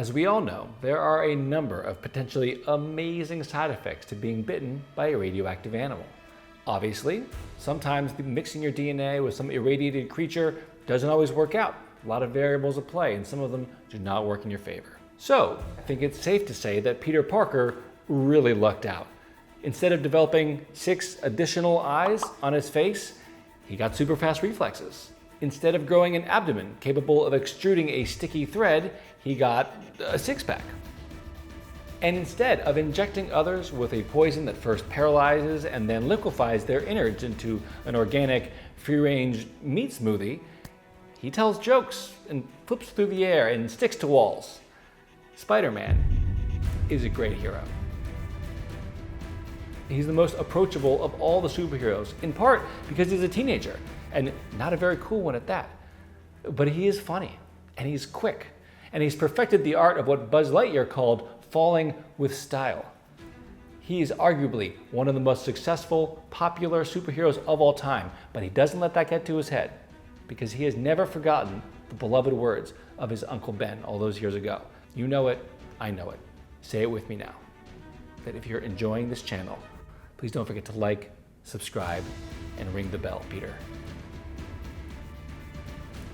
As we all know, there are a number of potentially amazing side effects to being bitten by a radioactive animal. Obviously, sometimes mixing your DNA with some irradiated creature doesn't always work out. A lot of variables at play, and some of them do not work in your favor. So, I think it's safe to say that Peter Parker really lucked out. Instead of developing 6 additional eyes on his face, he got super fast reflexes. Instead of growing an abdomen capable of extruding a sticky thread, he got a 6-pack. And instead of injecting others with a poison that first paralyzes and then liquefies their innards into an organic, free-range meat smoothie, he tells jokes and flips through the air and sticks to walls. Spider-Man is a great hero. He's the most approachable of all the superheroes, in part because he's a teenager, and not a very cool one at that. But he is funny, and he's quick, and he's perfected the art of what Buzz Lightyear called falling with style. He is arguably one of the most successful, popular superheroes of all time, but he doesn't let that get to his head, because he has never forgotten the beloved words of his Uncle Ben all those years ago. You know it, I know it. Say it with me now. That if you're enjoying this channel, please don't forget to like, subscribe, and ring the bell, Peter.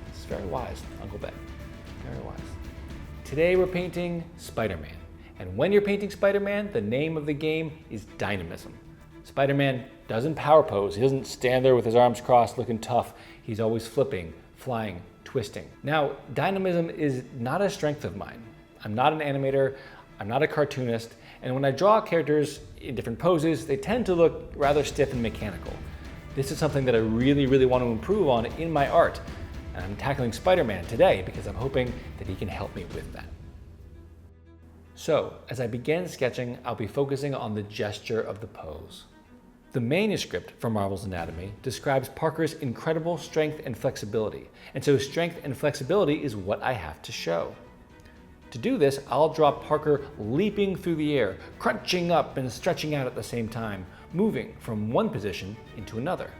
It's very wise, Uncle Ben. Very wise. Today we're painting Spider-Man. And when you're painting Spider-Man, the name of the game is dynamism. Spider-Man doesn't power pose. He doesn't stand there with his arms crossed looking tough. He's always flipping, flying, twisting. Now, dynamism is not a strength of mine. I'm not an animator, I'm not a cartoonist, and when I draw characters in different poses, they tend to look rather stiff and mechanical. This is something that I really want to improve on in my art. And I'm tackling Spider-Man today because I'm hoping that he can help me with that. So, as I begin sketching, I'll be focusing on the gesture of the pose. The manuscript for Marvel's Anatomy describes Parker's incredible strength and flexibility, and so strength and flexibility is what I have to show. To do this, I'll draw Parker leaping through the air, crunching up and stretching out at the same time, moving from one position into another.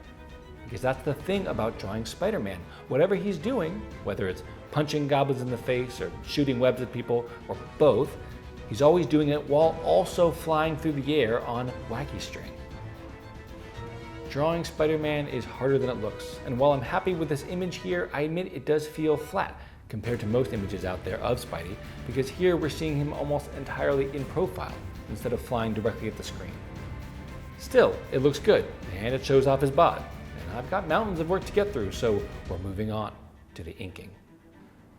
Because that's the thing about drawing Spider-Man. Whatever he's doing, whether it's punching goblins in the face or shooting webs at people, or both, he's always doing it while also flying through the air on wacky string. Drawing Spider-Man is harder than it looks, and while I'm happy with this image here, I admit it does feel flat compared to most images out there of Spidey, because here we're seeing him almost entirely in profile instead of flying directly at the screen. Still, it looks good, and it shows off his bod. And I've got mountains of work to get through, so we're moving on to the inking.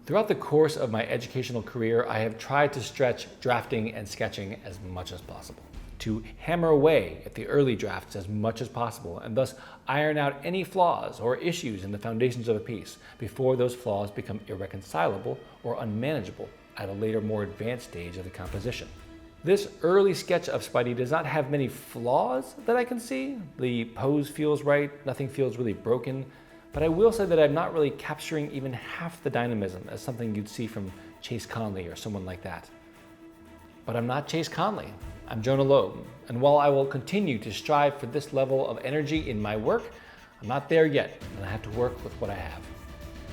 Throughout the course of my educational career, I have tried to stretch drafting and sketching as much as possible, to hammer away at the early drafts as much as possible, and thus iron out any flaws or issues in the foundations of a piece before those flaws become irreconcilable or unmanageable at a later, more advanced stage of the composition. This early sketch of Spidey does not have many flaws that I can see. The pose feels right, nothing feels really broken, but I will say that I'm not really capturing even half the dynamism as something you'd see from Chase Conley or someone like that. But I'm not Chase Conley, I'm Jonah Lobe, and while I will continue to strive for this level of energy in my work, I'm not there yet, and I have to work with what I have.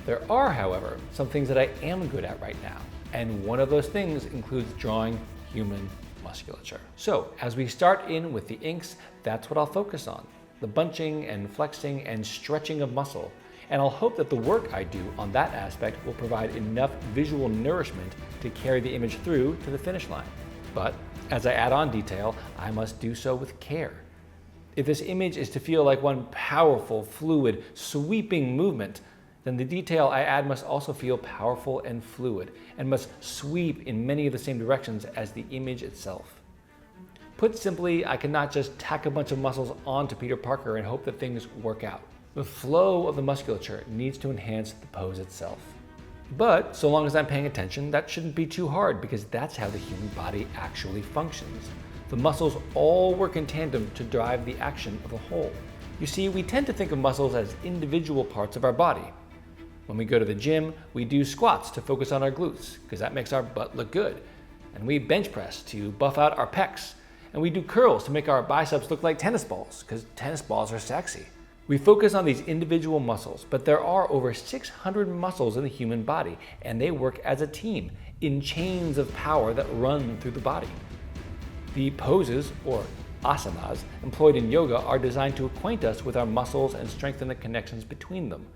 There are, however, some things that I am good at right now, and one of those things includes drawing human musculature. So, as we start in with the inks, that's what I'll focus on. The bunching and flexing and stretching of muscle. And I'll hope that the work I do on that aspect will provide enough visual nourishment to carry the image through to the finish line. But as I add on detail, I must do so with care. If this image is to feel like one powerful, fluid, sweeping movement, then the detail I add must also feel powerful and fluid, and must sweep in many of the same directions as the image itself. Put simply, I cannot just tack a bunch of muscles onto Peter Parker and hope that things work out. The flow of the musculature needs to enhance the pose itself. But so long as I'm paying attention, that shouldn't be too hard, because that's how the human body actually functions. The muscles all work in tandem to drive the action of the whole. You see, we tend to think of muscles as individual parts of our body. When we go to the gym, we do squats to focus on our glutes, because that makes our butt look good. And we bench press to buff out our pecs. And we do curls to make our biceps look like tennis balls, because tennis balls are sexy. We focus on these individual muscles, but there are over 600 muscles in the human body, and they work as a team in chains of power that run through the body. The poses, or asanas, employed in yoga are designed to acquaint us with our muscles and strengthen the connections between them.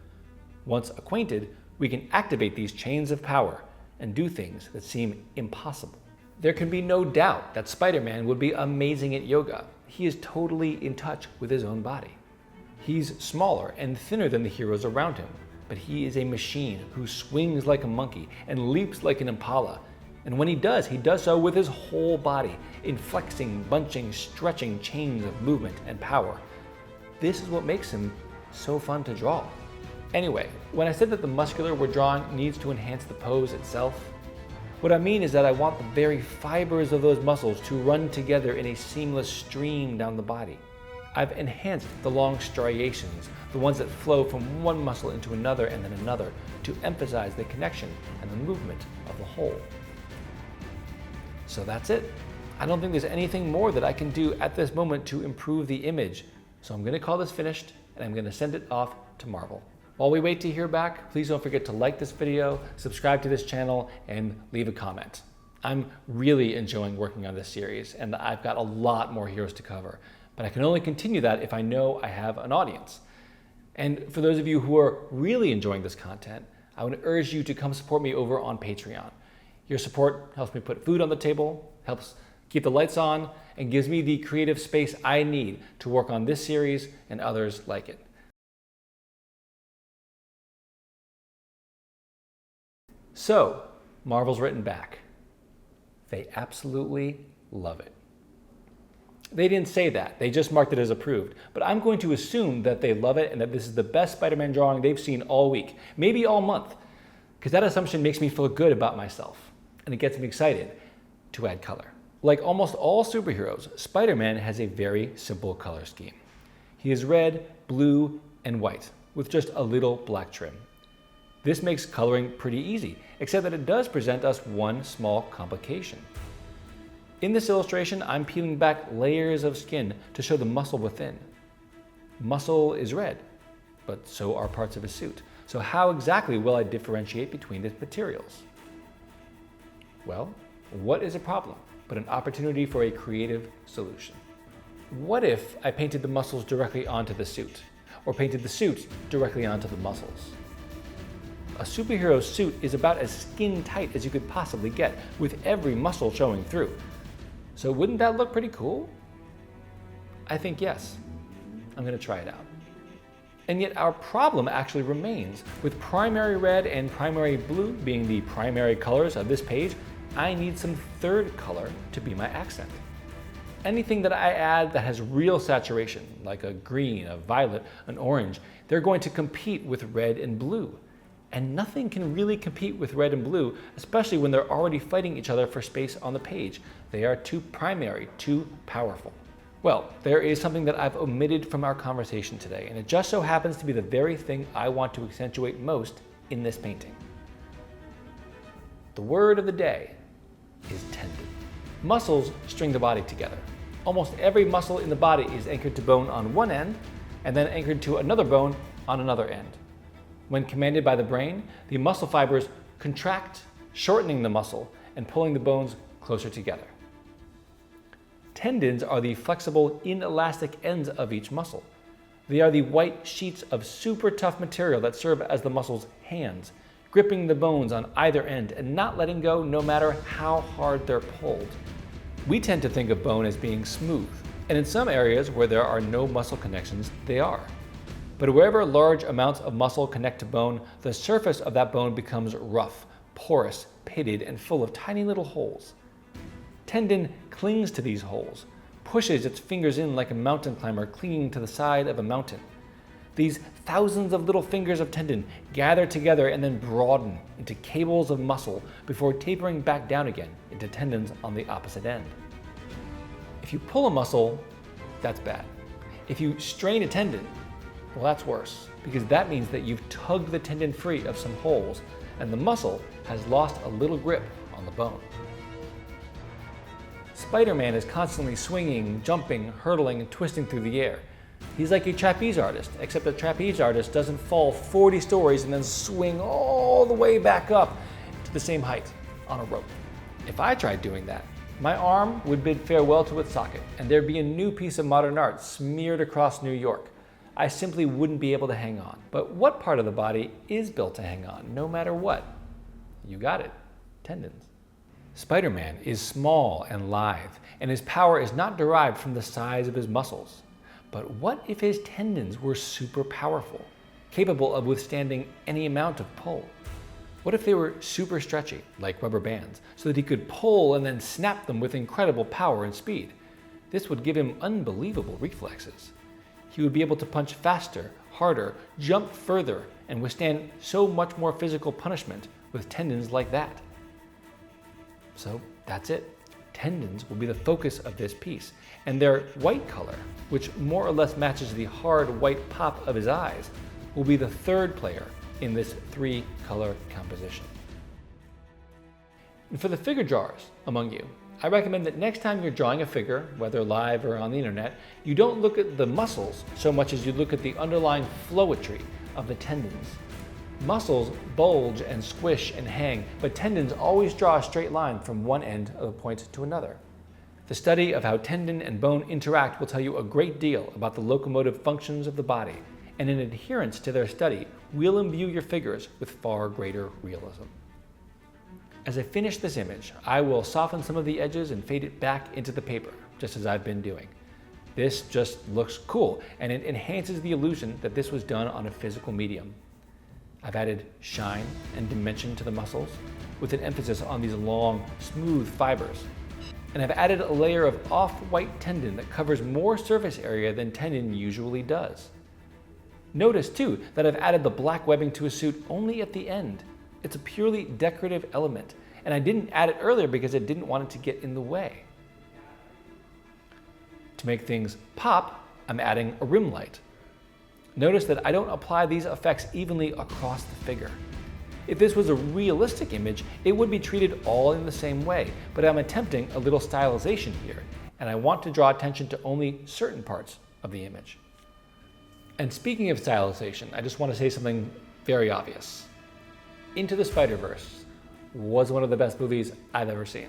Once acquainted, we can activate these chains of power and do things that seem impossible. There can be no doubt that Spider-Man would be amazing at yoga. He is totally in touch with his own body. He's smaller and thinner than the heroes around him, but he is a machine who swings like a monkey and leaps like an impala. And when he does so with his whole body, in flexing, bunching, stretching chains of movement and power. This is what makes him so fun to draw. Anyway, when I said that the muscular we're drawing needs to enhance the pose itself, what I mean is that I want the very fibers of those muscles to run together in a seamless stream down the body. I've enhanced the long striations, the ones that flow from one muscle into another and then another, to emphasize the connection and the movement of the whole. So that's it. I don't think there's anything more that I can do at this moment to improve the image. So I'm going to call this finished and I'm going to send it off to Marvel. While we wait to hear back, please don't forget to like this video, subscribe to this channel, and leave a comment. I'm really enjoying working on this series, and I've got a lot more heroes to cover, but I can only continue that if I know I have an audience. And for those of you who are really enjoying this content, I would urge you to come support me over on Patreon. Your support helps me put food on the table, helps keep the lights on, and gives me the creative space I need to work on this series and others like it. So, Marvel's written back. They absolutely love it. They didn't say that, they just marked it as approved. But I'm going to assume that they love it and that this is the best Spider-Man drawing they've seen all week, maybe all month, because that assumption makes me feel good about myself, and it gets me excited to add color. Like almost all superheroes, Spider-Man has a very simple color scheme. He is red, blue, and white, with just a little black trim. This makes coloring pretty easy, except that it does present us one small complication. In this illustration, I'm peeling back layers of skin to show the muscle within. Muscle is red, but so are parts of his suit. So how exactly will I differentiate between the materials? Well, what is a problem but an opportunity for a creative solution? What if I painted the muscles directly onto the suit, or painted the suit directly onto the muscles? A superhero suit is about as skin tight as you could possibly get, with every muscle showing through. So wouldn't that look pretty cool? I think yes. I'm going to try it out. And yet our problem actually remains. With primary red and primary blue being the primary colors of this page, I need some third color to be my accent. Anything that I add that has real saturation, like a green, a violet, an orange, they're going to compete with red and blue. And nothing can really compete with red and blue, especially when they're already fighting each other for space on the page. They are too primary, too powerful. Well, there is something that I've omitted from our conversation today, and it just so happens to be the very thing I want to accentuate most in this painting. The word of the day is tendon. Muscles string the body together. Almost every muscle in the body is anchored to bone on one end, and then anchored to another bone on another end. When commanded by the brain, the muscle fibers contract, shortening the muscle and pulling the bones closer together. Tendons are the flexible, inelastic ends of each muscle. They are the white sheets of super tough material that serve as the muscle's hands, gripping the bones on either end and not letting go no matter how hard they're pulled. We tend to think of bone as being smooth, and in some areas where there are no muscle connections, they are. But wherever large amounts of muscle connect to bone, the surface of that bone becomes rough, porous, pitted, and full of tiny little holes. Tendon clings to these holes, pushes its fingers in like a mountain climber clinging to the side of a mountain. These thousands of little fingers of tendon gather together and then broaden into cables of muscle before tapering back down again into tendons on the opposite end. If you pull a muscle, that's bad. If you strain a tendon, well, that's worse, because that means that you've tugged the tendon free of some holes and the muscle has lost a little grip on the bone. Spider-Man is constantly swinging, jumping, hurtling, and twisting through the air. He's like a trapeze artist, except a trapeze artist doesn't fall 40 stories and then swing all the way back up to the same height. on a rope. If I tried doing that, my arm would bid farewell to its socket, and there'd be a new piece of modern art smeared across New York. I simply wouldn't be able to hang on. But what part of the body is built to hang on, no matter what? You got it, tendons. Spider-Man is small and lithe, and his power is not derived from the size of his muscles. But what if his tendons were super powerful, capable of withstanding any amount of pull? What if they were super stretchy, like rubber bands, so that he could pull and then snap them with incredible power and speed? This would give him unbelievable reflexes. He would be able to punch faster, harder, jump further, and withstand so much more physical punishment with tendons like that. So that's it. Tendons will be the focus of this piece, and their white color, which more or less matches the hard white pop of his eyes, will be the third player in this 3-color composition. And for the figure drawers among you, I recommend that next time you're drawing a figure, whether live or on the internet, you don't look at the muscles so much as you look at the underlying flowetry of the tendons. Muscles bulge and squish and hang, but tendons always draw a straight line from one end of the point to another. The study of how tendon and bone interact will tell you a great deal about the locomotive functions of the body, and in adherence to their study, will imbue your figures with far greater realism. As I finish this image, I will soften some of the edges and fade it back into the paper, just as I've been doing. This just looks cool, and it enhances the illusion that this was done on a physical medium. I've added shine and dimension to the muscles, with an emphasis on these long, smooth fibers. And I've added a layer of off-white tendon that covers more surface area than tendon usually does. Notice too that I've added the black webbing to a suit only at the end. It's a purely decorative element, and I didn't add it earlier because I didn't want it to get in the way. To make things pop, I'm adding a rim light. Notice that I don't apply these effects evenly across the figure. If this was a realistic image, it would be treated all in the same way, but I'm attempting a little stylization here, and I want to draw attention to only certain parts of the image. And speaking of stylization, I just want to say something very obvious. Into the Spider-Verse was one of the best movies I've ever seen.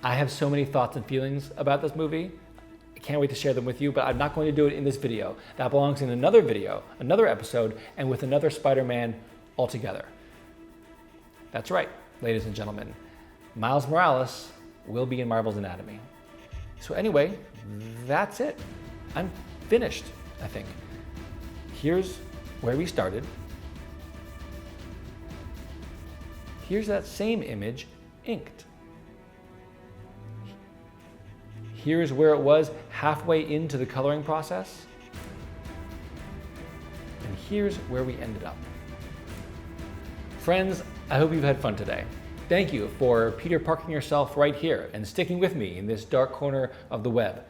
I have so many thoughts and feelings about this movie. I can't wait to share them with you, but I'm not going to do it in this video. That belongs in another video, another episode, and with another Spider-Man altogether. That's right, ladies and gentlemen. Miles Morales will be in Marvel's Anatomy. So anyway, that's it. I'm finished, I think. Here's where we started. Here's that same image inked. Here's where it was halfway into the coloring process. And here's where we ended up. Friends, I hope you've had fun today. Thank you for Peter parking yourself right here and sticking with me in this dark corner of the web.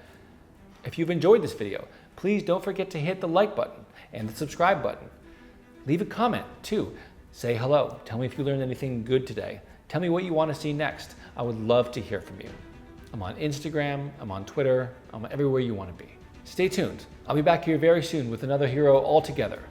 If you've enjoyed this video, please don't forget to hit the like button and the subscribe button. Leave a comment too. Say hello. Tell me if you learned anything good today. Tell me what you want to see next. I would love to hear from you. I'm on Instagram, I'm on Twitter, I'm everywhere you want to be. Stay tuned. I'll be back here very soon with another hero altogether.